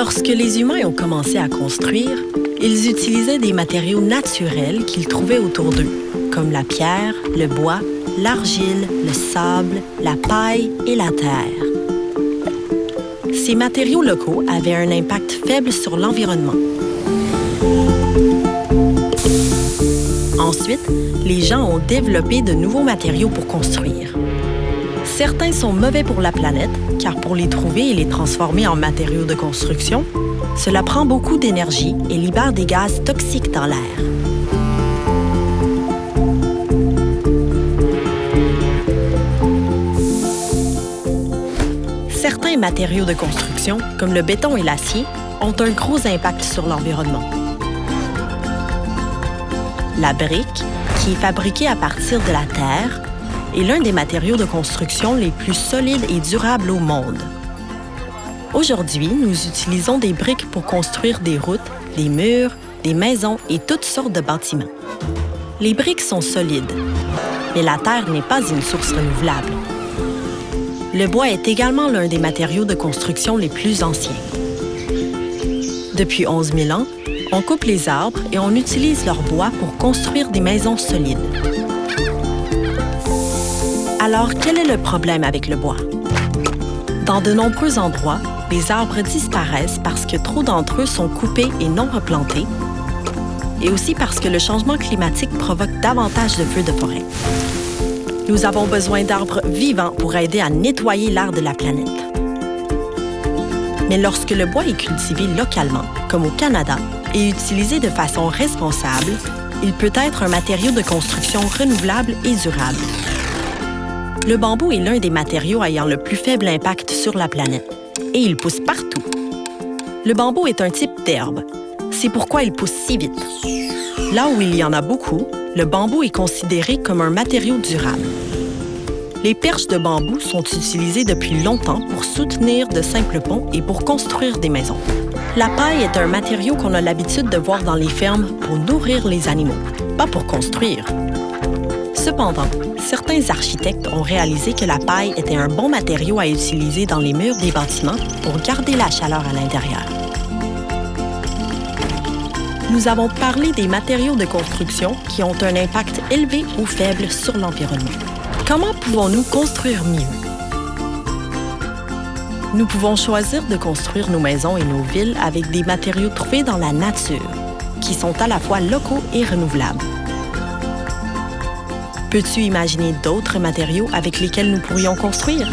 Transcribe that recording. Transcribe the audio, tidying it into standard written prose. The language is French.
Lorsque les humains ont commencé à construire, ils utilisaient des matériaux naturels qu'ils trouvaient autour d'eux, comme la pierre, le bois, l'argile, le sable, la paille et la terre. Ces matériaux locaux avaient un impact faible sur l'environnement. Ensuite, les gens ont développé de nouveaux matériaux pour construire. Certains sont mauvais pour la planète, car pour les trouver et les transformer en matériaux de construction, cela prend beaucoup d'énergie et libère des gaz toxiques dans l'air. Certains matériaux de construction, comme le béton et l'acier, ont un gros impact sur l'environnement. La brique, qui est fabriquée à partir de la terre, est l'un des matériaux de construction les plus solides et durables au monde. Aujourd'hui, nous utilisons des briques pour construire des routes, des murs, des maisons et toutes sortes de bâtiments. Les briques sont solides, mais la terre n'est pas une source renouvelable. Le bois est également l'un des matériaux de construction les plus anciens. Depuis 11 000 ans, on coupe les arbres et on utilise leur bois pour construire des maisons solides. Alors, quel est le problème avec le bois? Dans de nombreux endroits, les arbres disparaissent parce que trop d'entre eux sont coupés et non replantés, et aussi parce que le changement climatique provoque davantage de feux de forêt. Nous avons besoin d'arbres vivants pour aider à nettoyer l'air de la planète. Mais lorsque le bois est cultivé localement, comme au Canada, et utilisé de façon responsable, il peut être un matériau de construction renouvelable et durable. Le bambou est l'un des matériaux ayant le plus faible impact sur la planète, et il pousse partout. Le bambou est un type d'herbe. C'est pourquoi il pousse si vite. Là où il y en a beaucoup, le bambou est considéré comme un matériau durable. Les perches de bambou sont utilisées depuis longtemps pour soutenir de simples ponts et pour construire des maisons. La paille est un matériau qu'on a l'habitude de voir dans les fermes pour nourrir les animaux, pas pour construire. Cependant, certains architectes ont réalisé que la paille était un bon matériau à utiliser dans les murs des bâtiments pour garder la chaleur à l'intérieur. Nous avons parlé des matériaux de construction qui ont un impact élevé ou faible sur l'environnement. Comment pouvons-nous construire mieux? Nous pouvons choisir de construire nos maisons et nos villes avec des matériaux trouvés dans la nature, qui sont à la fois locaux et renouvelables. Peux-tu imaginer d'autres matériaux avec lesquels nous pourrions construire?